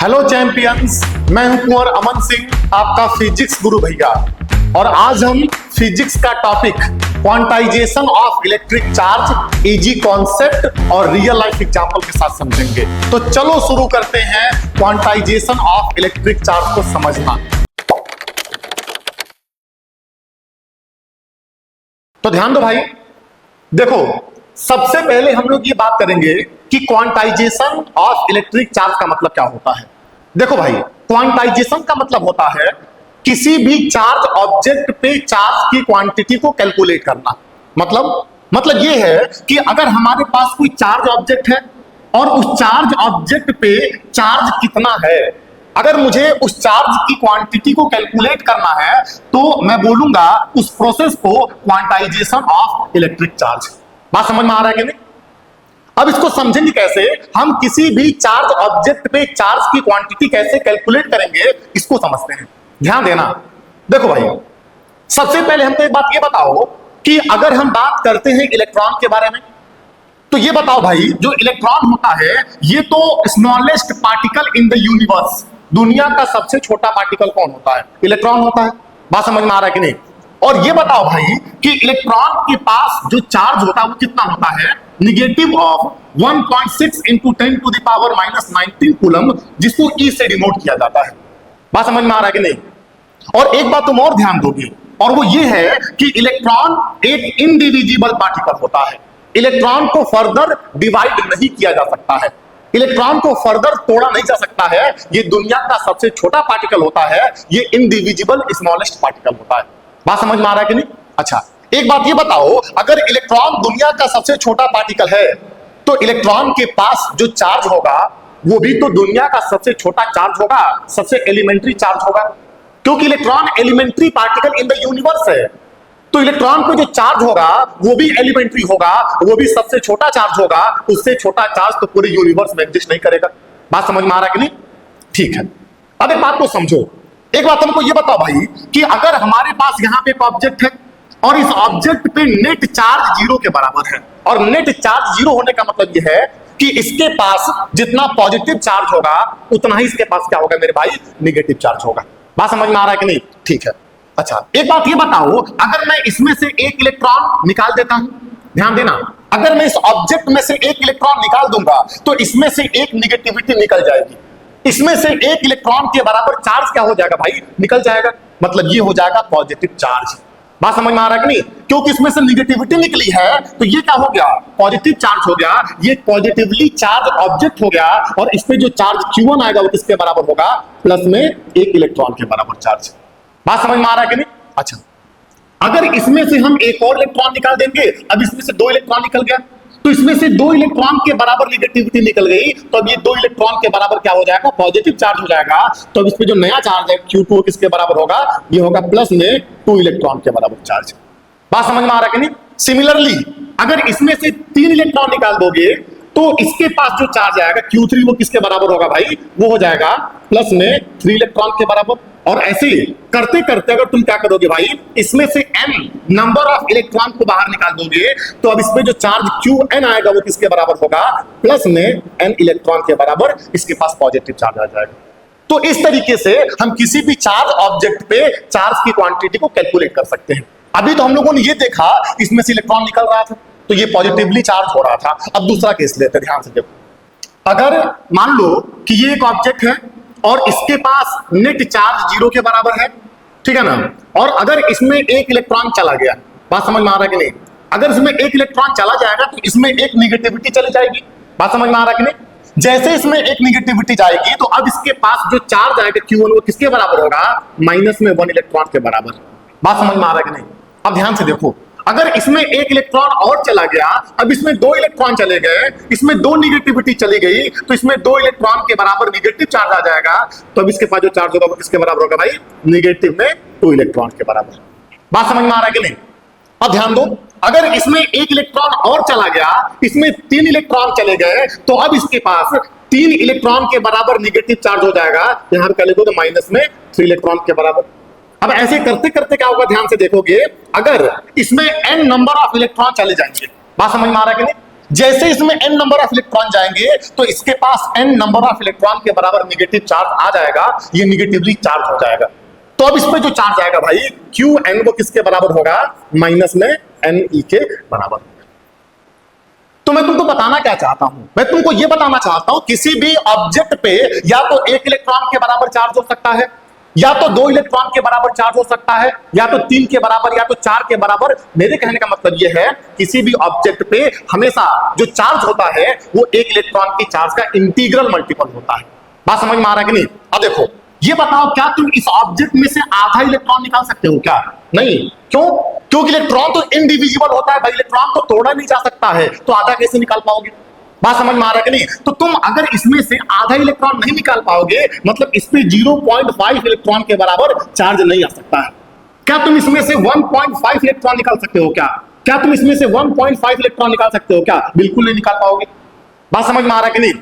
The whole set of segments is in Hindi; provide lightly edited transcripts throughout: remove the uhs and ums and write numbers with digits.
हेलो चैंपियंस, मैं हूं कुंवर अमन सिंह, आपका फिजिक्स गुरु भैया। और आज हम फिजिक्स का topic quantization of electric charge, easy concept और रियल लाइफ एग्जांपल के साथ समझेंगे। तो चलो शुरू करते हैं क्वांटाइजेशन ऑफ इलेक्ट्रिक चार्ज को समझना। तो ध्यान दो भाई, देखो सबसे पहले हम लोग ये बात करेंगे कि क्वांटाइजेशन ऑफ इलेक्ट्रिक चार्ज का मतलब क्या होता है। देखो भाई, क्वांटाइजेशन का मतलब होता है किसी भी चार्ज ऑब्जेक्ट पे चार्ज की क्वांटिटी को कैलकुलेट करना। मतलब ये है कि अगर हमारे पास कोई चार्ज ऑब्जेक्ट है और उस चार्ज ऑब्जेक्ट पे चार्ज कितना है, अगर मुझे उस चार्ज की क्वांटिटी को कैलकुलेट करना है तो मैं बोलूंगा उस प्रोसेस को क्वांटाइजेशन ऑफ इलेक्ट्रिक चार्ज। बात समझ में आ रहा है कि नहीं? अब इसको समझेंगे कैसे, हम किसी भी चार्ज ऑब्जेक्ट पे चार्ज की क्वांटिटी कैसे कैलकुलेट करेंगे, इसको समझते हैं। ध्यान देना। देखो भाई, सबसे पहले हमको एक बात ये बताओ कि अगर हम बात करते हैं इलेक्ट्रॉन के बारे में, तो ये बताओ भाई, जो इलेक्ट्रॉन होता है ये तो smallest particle in the universe, दुनिया का सबसे छोटा पार्टिकल कौन होता है? इलेक्ट्रॉन होता है। बात समझ में आ रहा है कि नहीं? और ये बताओ भाई कि इलेक्ट्रॉन के पास जो चार्ज होता है वो कितना होता है? Negative of 1.6 into 10 to the power -19 coulomb, जिसको ई से डिनोट किया जाता है। बात समझ में आ रहा है कि नहीं? और एक बात तुम और ध्यान दोगे, और वो ये है कि इलेक्ट्रॉन एक इनडिविजिबल पार्टिकल होता है। इलेक्ट्रॉन को फर्दर डिवाइड नहीं किया जा सकता है, इलेक्ट्रॉन को फर्दर तोड़ा नहीं जा सकता है। ये दुनिया का सबसे छोटा पार्टिकल होता है, ये इनडिविजिबल स्मॉलेस्ट पार्टिकल होता है। बात समझ में आ रहा है कि नहीं? अच्छा, एक बात ये बताओ, अगर इलेक्ट्रॉन दुनिया का सबसे छोटा पार्टिकल है तो इलेक्ट्रॉन के पास जो चार्ज होगा वो भी तो दुनिया का सबसे छोटा चार्ज होगा, सबसे एलिमेंट्री चार्ज होगा, क्योंकि electron elementary particle in the universe है। तो इलेक्ट्रॉन को जो चार्ज होगा वो भी एलिमेंट्री होगा, वो भी सबसे छोटा चार्ज होगा। उससे छोटा चार्ज तो पूरे यूनिवर्स में एग्जिस्ट नहीं करेगा। बात समझ में आ रहा है कि नहीं? ठीक है, अब एक बात को समझो। एक बात हमको ये बताओ भाई कि अगर हमारे पास यहाँ पे एक ऑब्जेक्ट है और इस ऑब्जेक्ट पे नेट चार्ज 0 के बराबर है, और नेट चार्ज 0 होने का मतलब ये है कि इसके पास जितना पॉजिटिव चार्ज होगा उतना ही इसके पास क्या होगा मेरे भाई? निगेटिव चार्ज होगा। बात समझ में आ रहा है कि नहीं? ठीक है। अच्छा, एक बात ये बताओ, अगर मैं इसमें से एक इलेक्ट्रॉन निकाल देता हूं, ध्यान देना, अगर मैं इस ऑब्जेक्ट में से एक इलेक्ट्रॉन निकाल दूंगा तो इसमें से एक निगेटिविटी निकल जाएगी, इसमें से एक इलेक्ट्रॉन के बराबर चार्ज क्या हो जाएगा भाई? निकल जाएगा। मतलब ये हो जाएगा पॉजिटिव चार्ज। बात समझ में आ रहा है कि नहीं? क्योंकि इसमें से निगेटिविटी निकली है तो ये क्या हो गया? पॉजिटिव चार्ज हो गया। ये पॉजिटिवली चार्ज ऑब्जेक्ट हो गया, और इस पे जो चार्ज Q1 आएगा वो किसके बराबर होगा? प्लस में एक इलेक्ट्रॉन के बराबर चार्ज। बात समझ में आ रहा है कि नहीं? अच्छा, अगर इसमें से हम एक और इलेक्ट्रॉन निकाल देंगे, अब इसमें से 2 इलेक्ट्रॉन निकल गया, तो इसमें से 2 इलेक्ट्रॉन के बराबर निगेटिविटी निकल गई, तो अब ये 2 इलेक्ट्रॉन के बराबर क्या हो जाएगा? पॉजिटिव चार्ज हो जाएगा। तो अब इस पे जो नया चार्ज है Q2 किसके बराबर होगा? ये होगा प्लस में 2 इलेक्ट्रॉन के बराबर चार्ज। बात समझ में आ रहा है कि नहीं? सिमिलरली अगर इसमें से 3 इलेक्ट्रॉन निकाल दोगे तो इसके पास जो चार्ज आएगा Q3 वो किसके बराबर होगा भाई? वो हो जाएगा प्लस में 3 इलेक्ट्रॉन के बराबर। और ऐसे करते करते अगर तुम क्या करोगे भाई, इसमें से n नंबर ऑफ इलेक्ट्रॉन को बाहर निकाल दोगे तो अब इसमें जो चार्ज Qn आएगा वो किसके बराबर होगा? प्लस में n इलेक्ट्रॉन के बराबर इसके पास पॉजिटिव चार्ज आ जाएगा। तो इस तरीके से हम किसी भी चार्ज ऑब्जेक्ट पे चार्ज की क्वांटिटी को कैलकुलेट कर सकते हैं। अभी तो हम लोगों ने ये देखा इसमें से इलेक्ट्रॉन निकल रहा था तो ये पॉजिटिवली चार्ज हो रहा था। अब दूसरा केस लेते हैं, ध्यान से देखो। अगर मान लो कि ये एक ऑब्जेक्ट है और इसके पास नेट चार्ज 0 के बराबर है, ठीक है ना, और अगर इसमें एक इलेक्ट्रॉन चला गया, बात समझ में आ रहा है कि नहीं? अगर इसमें एक इलेक्ट्रॉन चला जाएगा तो इसमें एक निगेटिविटी चली जाएगी। बात समझ में आ रहा है कि नहीं? जैसे इसमें एक निगेटिविटी जाएगी तो अब इसके पास जो चार्ज आएगा Q1 वो किसके बराबर होगा? माइनस में 1 इलेक्ट्रॉन के बराबर। बात समझ में आ रहा है कि नहीं? अब ध्यान से देखो, अगर इसमें एक इलेक्ट्रॉन और चला गया, अब इसमें 2 इलेक्ट्रॉन चले गए, इसमें 2 निगेटिविटी चली गई, तो इसमें 2 इलेक्ट्रॉन के बराबर निगेटिव चार्ज आ जाएगा। तो अब इसके पास जो चार्ज होगा वो किसके बराबर होगा भाई? निगेटिव में 2 इलेक्ट्रॉन के बराबर। बात समझ में आ रहा है कि नहीं? अब ध्यान दो, अगर इसमें एक इलेक्ट्रॉन और चला गया, इसमें 3 इलेक्ट्रॉन चले गए, तो अब इसके पास 3 इलेक्ट्रॉन के बराबर निगेटिव चार्ज हो जाएगा। यहां पर लिखो तो माइनस में 3 इलेक्ट्रॉन के बराबर। अब ऐसे करते करते क्या होगा? ध्यान से देखोगे, अगर इसमें n नंबर ऑफ इलेक्ट्रॉन चले जाएंगे, बात समझ में आ रहा है कि नहीं? जैसे इसमें n नंबर ऑफ इलेक्ट्रॉन जाएंगे तो इसके पास n नंबर ऑफ इलेक्ट्रॉन के बराबर नेगेटिव चार्ज आ जाएगा, ये नेगेटिवली चार्ज हो जाएगा। तो अब इस पे जो चार्ज आएगा भाई Qn वो किसके बराबर होगा, माइनस में Ne के बराबर। तो मैं तुमको बताना क्या चाहता हूं, मैं तुमको यह बताना चाहता हूं किसी भी ऑब्जेक्ट पे या तो 1 इलेक्ट्रॉन के बराबर चार्ज हो सकता है, या तो 2 इलेक्ट्रॉन के बराबर चार्ज हो सकता है, या तो 3 के बराबर, या तो 4 के बराबर। मेरे कहने का मतलब यह है किसी भी ऑब्जेक्ट पे हमेशा जो चार्ज होता है वो 1 इलेक्ट्रॉन की चार्ज का इंटीग्रल मल्टीपल होता है। बात समझ में आ रहा है कि नहीं? अब देखो ये बताओ, क्या तुम इस ऑब्जेक्ट में से आधा इलेक्ट्रॉन निकाल सकते हो क्या? नहीं। क्यों? क्योंकि इलेक्ट्रॉन तो इनडिविजिबल होता है भाई, इलेक्ट्रॉन तो तोड़ा नहीं जा सकता है, तो आधा कैसे निकाल पाओगे? बात समझ में आ रहा है कि नहीं? तो तुम अगर इसमें से आधा इलेक्ट्रॉन नहीं निकाल पाओगे, मतलब इस पे 0.5 इलेक्ट्रॉन के बराबर चार्ज नहीं आ सकता है। क्या तुम इसमें से 1.5 इलेक्ट्रॉन निकाल सकते हो क्या? क्या तुम इसमें से 1.5 इलेक्ट्रॉन निकाल सकते हो क्या? बिल्कुल नहीं निकाल पाओगे। बात समझ में आ रहा है कि नहीं?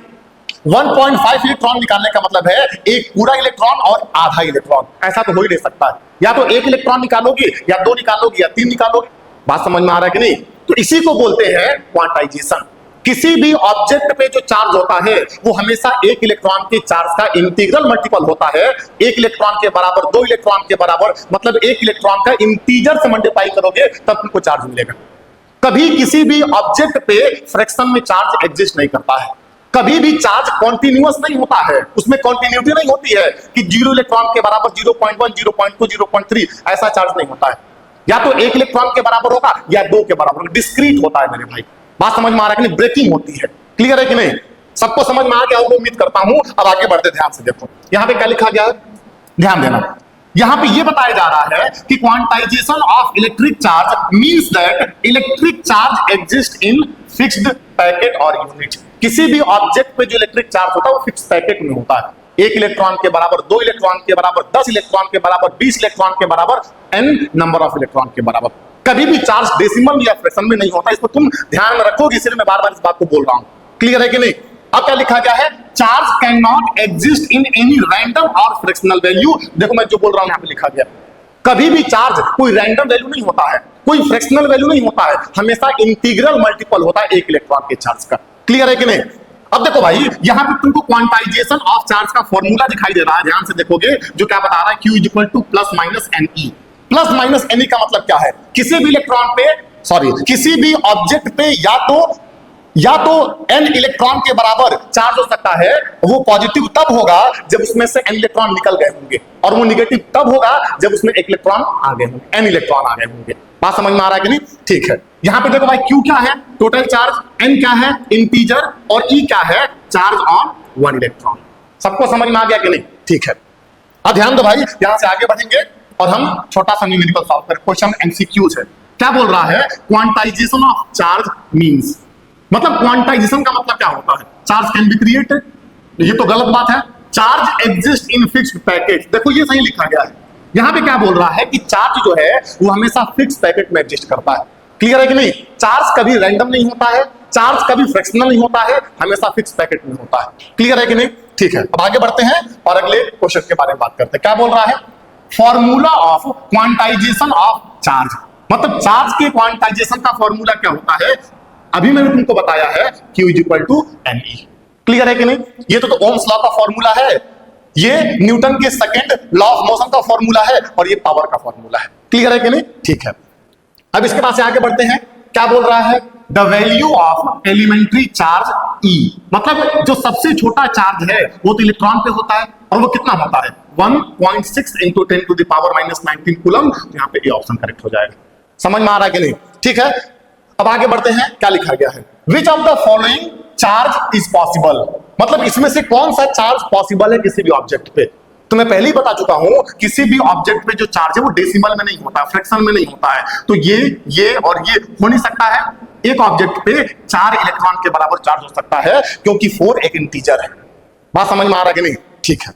1.5 इलेक्ट्रॉन निकालने का मतलब है एक पूरा इलेक्ट्रॉन और आधा इलेक्ट्रॉन, ऐसा तो हो ही नहीं सकता है। या तो 1 इलेक्ट्रॉन निकालोगे, या 2 निकालोगे, या 3 निकालोगे। बात समझ में आ रहा है कि नहीं? तो इसी को बोलते हैं क्वांटाइजेशन। किसी भी ऑब्जेक्ट पे जो चार्ज होता है वो हमेशा 1 इलेक्ट्रॉन के चार्ज का इंटीग्रल मल्टीपल होता है। 1 इलेक्ट्रॉन के बराबर 2 इलेक्ट्रॉन के बराबर, मतलब 1 इलेक्ट्रॉन का इंटीजर से मल्टीप्लाई करोगे तब तुमको चार्ज मिलेगा। कभी किसी भी ऑब्जेक्ट पे फ्रैक्शन में चार्ज एग्जिस्ट नहीं करता है। कभी भी चार्ज कॉन्टिन्यूअस नहीं होता है, उसमें कॉन्टिन्यूटी नहीं होती है कि 0 इलेक्ट्रॉन के बराबर 0.1, 0.2, 0.3 ऐसा चार्ज नहीं होता है। या तो 1 इलेक्ट्रॉन के बराबर होगा या 2 के बराबर, डिस्क्रीट होता है मेरे भाई। बात समझ में आ रहा है कि नहीं? ब्रेकिंग होती है। क्लियर है कि नहीं? सबको समझ में आ गया होगा उम्मीद करता हूं। अब आगे बढ़ते ध्यान से देखो, यहां पे क्या लिखा गया है, ध्यान देना। यहां पे यह बताया जा रहा है कि quantization of electric charge means that electric charge exist in fixed packet और यूनिट। किसी भी ऑब्जेक्ट पे जो इलेक्ट्रिक चार्ज होता है वो फिक्स पैकेट में होता है। 1 इलेक्ट्रॉन के बराबर, 2 इलेक्ट्रॉन के बराबर, 10 इलेक्ट्रॉन के बराबर, 20 इलेक्ट्रॉन के बराबर, n नंबर ऑफ इलेक्ट्रॉन के बराबर। कभी भी चार्ज डेसिमल या फ्रैक्शन में नहीं होता, इसको तुम ध्यान में रखोगे, इसलिए मैं बार बार इस बात को बोल रहा हूं। क्लियर है कि नहीं? अब क्या लिखा गया है, charge can not exist in any random और फ्रैक्शनल वैल्यू। देखो मैं जो बोल रहा हूं यहां पे लिखा गया, कभी भी चार्ज कोई रैंडम वैल्यू नहीं होता है, कोई फ्रैक्शनल वैल्यू नहीं होता है, हमेशा इंटीग्रल मल्टीपल होता है 1 इलेक्ट्रॉन के चार्ज का। क्लियर है कि नहीं? अब देखो भाई यहां पे तुमको क्वांटाइजेशन ऑफ चार्ज का फॉर्मूला दिखाई दे रहा है, ध्यान से देखोगे जो क्या बता रहा है, Q equal two plus minus Ne। Plus minus Ne का मतलब क्या है, किसी भी इलेक्ट्रॉन पे, सॉरी किसी भी ऑब्जेक्ट पे या तो n इलेक्ट्रॉन के बराबर चार्ज हो सकता है, वो पॉजिटिव तब होगा जब उसमें से n इलेक्ट्रॉन निकल गए होंगे, और वो निगेटिव तब होगा जब उसमें 1 इलेक्ट्रॉन आ गए होंगे, n इलेक्ट्रॉन आ गए होंगे। बात समझ में आ रहा है कि नहीं? ठीक है, यहां पे देखो भाई Q क्या है, टोटल चार्ज, n क्या है, इंटीजर, और E क्या है, चार्ज ऑन 1 इलेक्ट्रॉन। सबको समझ में आ गया कि नहीं? ठीक है, अब ध्यान दो भाई, यहां से आगे बढ़ेंगे और हम छोटा सा न्यूमेरिकल सॉल्व करें। क्वेश्चन MCQ है। क्या बोल रहा है, क्वांटाइजेशन ऑफ चार्ज मींस, मतलब क्वांटाइजेशन का मतलब क्या होता है, चार्ज कैन बी क्रिएटेड, ये तो गलत बात है। Charge exist in fixed packet, देखो ये सही लिखा गया है। यहां पे क्या बोल रहा है कि चार्ज जो है वो हमेशा फिक्स पैकेट में एग्जिस्ट करता है। क्लियर है कि नहीं? चार्ज कभी रैंडम नहीं होता है, चार्ज कभी फ्रैक्शनल नहीं होता है, हमेशा फिक्स पैकेट में होता है। क्लियर है कि नहीं? ठीक है, अब आगे बढ़ते हैं और अगले क्वेश्चन के बारे में बात करते हैं। क्या बोल रहा है, formula of quantization of charge, मतलब चार्ज के क्वांटाइजेशन का फॉर्मूला क्या होता है, अभी मैंने तुमको बताया है, Q is equal to Ne। Clear है कि नहीं? ये तो ओम्स लॉ का फॉर्मूला है, ये न्यूटन के सेकंड लॉ ऑफ मोशन का फॉर्मूला है, और ये पावर का फॉर्मूला है। क्लियर है कि नहीं? ठीक है, अब इसके पास से आगे बढ़ते हैं। क्या बोल रहा है, the value of elementary charge E, मतलब जो सबसे छोटा चार्ज है वो तो इलेक्ट्रॉन पे होता है, और वो कितना होता है, 1.6 into 10 to the power minus 19 coulomb. यहाँ पे ए ऑप्शन करेक्ट हो जाएगा। समझ में आ रहा है कि नहीं? ठीक है, अब आगे बढ़ते हैं। क्या लिखा गया है, which of the following charge is possible, मतलब इसमें से कौन सा चार्ज पॉसिबल है किसी भी ऑब्जेक्ट पे। तो मैं पहले ही बता चुका हूं, किसी भी ऑब्जेक्ट पे जो चार्ज है वो डेसिमल में नहीं होता, फ्रैक्शन में नहीं होता है, तो ये और ये हो नहीं सकता है। एक ऑब्जेक्ट पे 4 इलेक्ट्रॉन के बराबर चार्ज हो सकता है, क्योंकि 4 एक इंटीजर है। बात समझ में आ रहा है कि नहीं? ठीक है,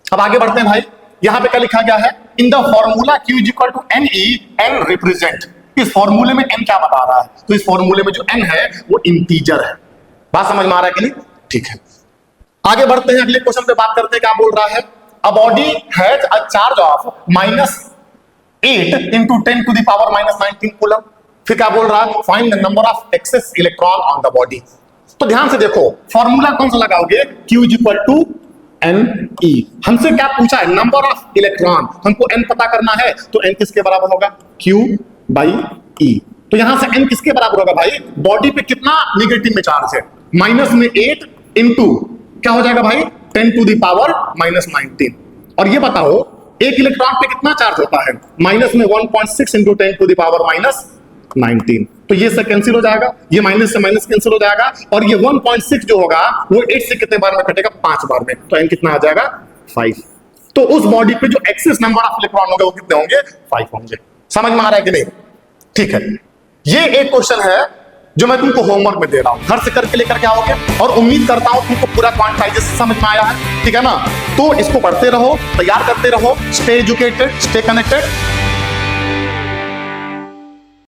अब आगे बढ़ते हैं भाई। यहां पे क्या लिखा गया है, in the formula Q is equal to Ne, n represent, इस फॉर्मूले में n क्या बता रहा है, तो इस फॉर्मूले में जो n है वो इंटीजर है। बात समझ में आ रहा है कि नहीं? ठीक है, आगे बढ़ते हैं, अगले क्वेश्चन पे बात करते हैं। क्या बोल रहा है, a body has a charge of -8 into 10 to the power -19 coulomb. फिर क्या बोल रहा है, find the number of excess electron on the body. तो ध्यान से देखो, फॉर्मूला कौन सा लगाओगे, Q is equal to NE। हमसे क्या पूछा है, नंबर ऑफ इलेक्ट्रॉन, हमको N पता करना है, तो N किसके बराबर होगा, Q बाई E। तो यहां से N किसके बराबर होगा भाई, बॉडी पे कितना निगेटिव में चार्ज है, माइनस में 8 इंटू क्या हो जाएगा भाई, 10 टू द पावर माइनस 19। और ये बताओ एक इलेक्ट्रॉन पे कितना चार्ज होता है, माइनस में 1.6 into 10 to the power minus 19। तो ये से कैंसिल हो जाएगा, ये माइनस से माइनस कैंसिल हो जाएगा, और ये 1.6 जो होगा वो 8 से कितने बार में कटेगा, 5 बार में, तो n कितना आ जाएगा 5। तो उस बॉडी पे जो एक्सेस नंबर ऑफ इलेक्ट्रॉन होंगे वो कितने होंगे, 5 होंगे। समझ में आ रहा है कि नहीं, ठीक है। ये एक क्वेश्चन है जो मैं तुमको होमवर्क में दे रहा हूं, घर से करके लेकर के आओगे, और उम्मीद करता हूं तुमको पूरा क्वांटाइजेशन समझ में आया है, ठीक है ना। तो इसको पढ़ते रहो, तैयार करते रहो, स्टे एजुकेटेड, स्टे कनेक्टेड।